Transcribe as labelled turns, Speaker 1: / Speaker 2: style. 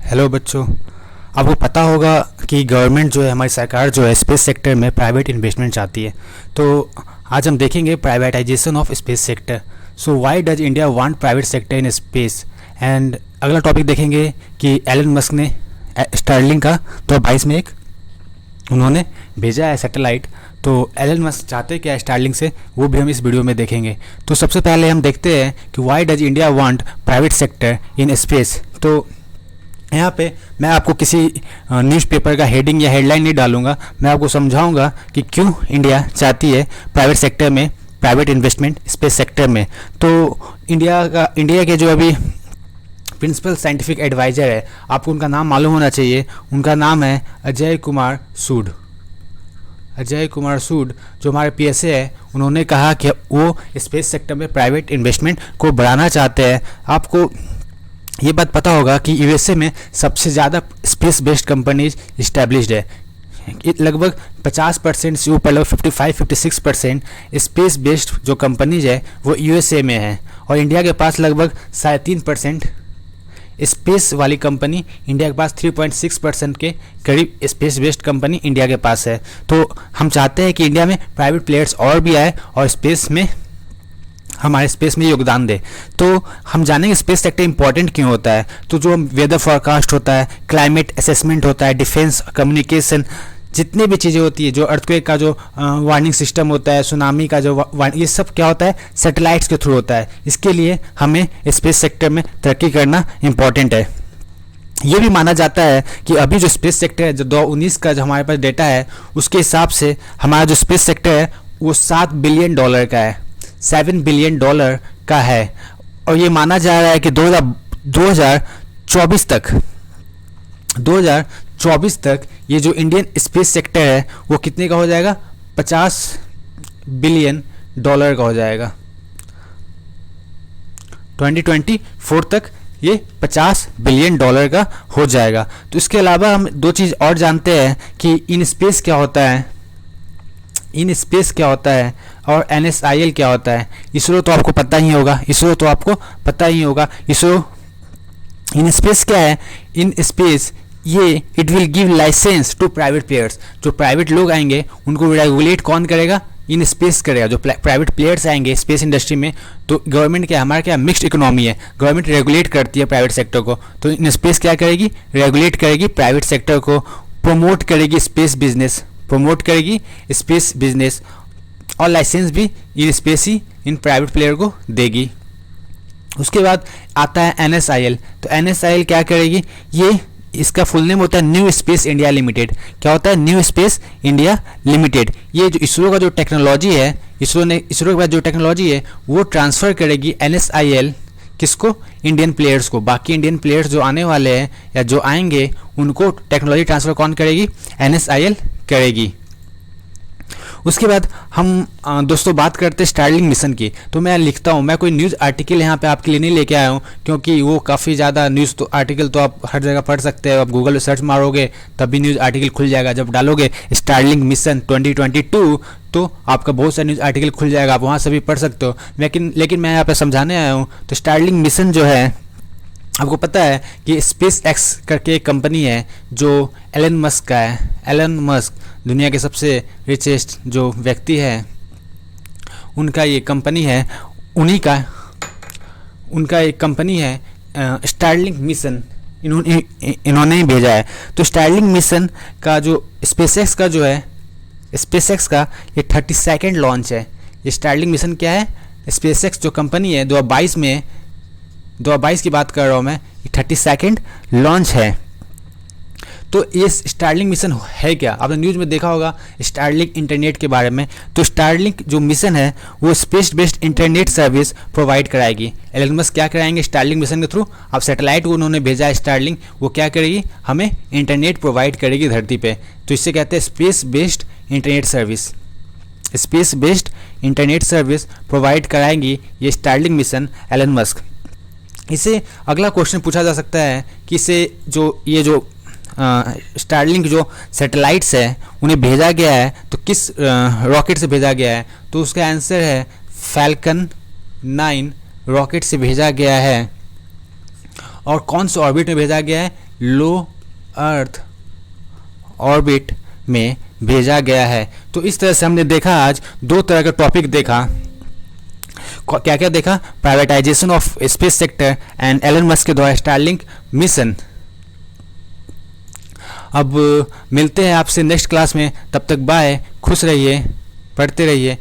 Speaker 1: Hello बच्चों। आपको पता होगा कि गवर्नमेंट जो है, हमारी सरकार जो है, स्पेस सेक्टर में प्राइवेट इन्वेस्टमेंट चाहती है। तो आज हम देखेंगे privatisation of space sector. So why does India want private sector in space. And अगला टॉपिक देखेंगे कि एलन मस्क ने स्टारलिंक का 2022 में उन्होंने भेजा है सैटेलाइट। तो एलन मस्क चाहते क्या है स्टारलिंक से, वो भी हम इस वीडियो में देखेंगे। तो सबसे पहले हम देखते हैं कि why does India want private sector in space. तो यहाँ पे मैं आपको किसी न्यूज़पेपर का हेडिंग या हेडलाइन नहीं डालूंगा, मैं आपको समझाऊंगा कि क्यों इंडिया चाहती है प्राइवेट सेक्टर में प्राइवेट इन्वेस्टमेंट स्पेस सेक्टर में। तो इंडिया के जो अभी प्रिंसिपल साइंटिफिक एडवाइज़र है, आपको उनका नाम मालूम होना चाहिए। उनका नाम है अजय कुमार सूड। अजय कुमार सूड जो हमारे पीएसए है, उन्होंने कहा कि वो स्पेस सेक्टर में प्राइवेट इन्वेस्टमेंट को बढ़ाना चाहते हैं। आपको ये बात पता होगा कि यूएसए में सबसे ज़्यादा स्पेस बेस्ड कंपनीज इस्टेब्लिश्ड है। लगभग 50% से ऊपर, लगभग 55-56% स्पेस बेस्ड जो कंपनीज है वो यूएसए में है। और इंडिया के पास लगभग 3.5% स्पेस वाली कंपनी, इंडिया के पास 3.6% के करीब स्पेस बेस्ड कंपनी इंडिया के पास है। तो हम चाहते हैं कि इंडिया में प्राइवेट प्लेयर्स और भी आए और हमारे स्पेस में योगदान दे। तो हम जानेंगे स्पेस सेक्टर इंपॉर्टेंट क्यों होता है। तो जो वेदर फॉरकास्ट होता है, क्लाइमेट असेसमेंट होता है, डिफेंस, कम्युनिकेशन, जितनी भी चीज़ें होती है, जो अर्थक्वेक का जो वार्निंग सिस्टम होता है, सुनामी का जो ये सब क्या होता है, सैटेलाइट्स के थ्रू होता है। इसके लिए हमें स्पेस सेक्टर में तरक्की करना इम्पॉर्टेंट है। ये भी माना जाता है कि अभी जो स्पेस सेक्टर है, जो 2019 का जो हमारे पास डेटा है, उसके हिसाब से हमारा जो स्पेस सेक्टर है वो $7 बिलियन का है, $7 बिलियन का है। और ये माना जा रहा है कि 2024 तक ये जो इंडियन स्पेस सेक्टर है वो कितने का हो जाएगा, $50 बिलियन का हो जाएगा। 2024 तक ये $50 बिलियन का हो जाएगा। तो इसके अलावा हम दो चीज़ और जानते हैं कि इन स्पेस क्या होता है और NSIL क्या होता है। इसरो तो आपको पता ही होगा। इसरो इन स्पेस क्या है, इन स्पेस ये it will give license to private players. जो प्राइवेट लोग आएंगे उनको रेगुलेट कौन करेगा, इन स्पेस करेगा। जो प्राइवेट प्लेयर्स आएंगे स्पेस इंडस्ट्री में, तो गवर्नमेंट क्या, हमारा क्या मिक्स्ड इकोनॉमी है, गवर्नमेंट रेगुलेट करती है प्राइवेट सेक्टर को। तो इन स्पेस क्या करेगी, रेगुलेट करेगी प्राइवेट सेक्टर को, प्रमोट करेगी स्पेस बिजनेस और लाइसेंस भी in space he in private player को देगी। उसके बाद आता है NSIL। तो NSIL क्या करेगी, ये इसका फुल नेम होता है न्यू स्पेस इंडिया लिमिटेड। क्या होता है, न्यू स्पेस इंडिया लिमिटेड। ये जो इसरो का जो टेक्नोलॉजी है, इसरो के पास जो टेक्नोलॉजी है वो ट्रांसफ़र करेगी NSIL किसको, इंडियन प्लेयर्स को। बाकी इंडियन प्लेयर्स जो आने वाले हैं या जो आएंगे उनको टेक्नोलॉजी ट्रांसफ़र कौन करेगी, NSIL करेगी। उसके बाद हम दोस्तों बात करते हैं स्टारलिंक मिशन की। तो मैं लिखता हूँ, मैं कोई न्यूज़ आर्टिकल यहाँ पे आपके लिए नहीं लेके आया हूँ, क्योंकि वो काफ़ी ज़्यादा न्यूज़ तो आर्टिकल तो आप हर जगह पढ़ सकते हो। आप गूगल पे सर्च मारोगे तब भी न्यूज़ आर्टिकल खुल जाएगा। जब डालोगे स्टारलिंक मिशन 2022 तो आपका बहुत सारा न्यूज़ आर्टिकल खुल जाएगा, आप वहाँ से भी पढ़ सकते हो। लेकिन मैं यहाँ पर समझाने आया हूँ। तो स्टारलिंक मिशन जो है, आपको पता है कि स्पेस एक्स करके एक कंपनी है जो एलन मस्क का है। एलन मस्क दुनिया के सबसे रिचेस्ट जो व्यक्ति है, उनका ये कंपनी है, उनका एक कंपनी है स्टारलिंक मिशन, इन्होंने ही भेजा है। तो स्टारलिंक मिशन का जो स्पेसएक्स का ये 32nd लॉन्च है। ये स्टारलिंक मिशन क्या है, स्पेसएक्स जो कंपनी है 2022 की बात कर रहा हूँ मैं, 32nd लॉन्च है। तो ये स्टारलिंक मिशन है क्या, आपने न्यूज़ में देखा होगा स्टारलिंक इंटरनेट के बारे में। तो स्टारलिंक जो मिशन है वो space based internet service provide कराएगी। एलन मस्क क्या कराएंगे स्टारलिंक मिशन के थ्रू, अब सैटेलाइट को उन्होंने भेजा है स्टारलिंक, वो क्या करेगी, हमें इंटरनेट प्रोवाइड करेगी धरती पे। तो इससे कहते हैं space based internet service provide कराएंगी ये स्टारलिंक मिशन एलन मस्क। इसे अगला क्वेश्चन पूछा जा सकता है कि ये जो स्टारलिंक जो सैटेलाइट्स है उन्हें भेजा गया है तो किस रॉकेट से भेजा गया है। तो उसका आंसर है फैल्कन 9 रॉकेट से भेजा गया है। और कौन से ऑर्बिट में भेजा गया है, लो अर्थ ऑर्बिट में भेजा गया है। तो इस तरह से हमने देखा आज दो तरह का टॉपिक देखा। क्या क्या देखा? Privatisation of space sector and Elon Musk के द्वारा स्टारलिंक मिशन। अब मिलते हैं आपसे नेक्स्ट क्लास में, तब तक बाय, खुश रहिए, पढ़ते रहिए,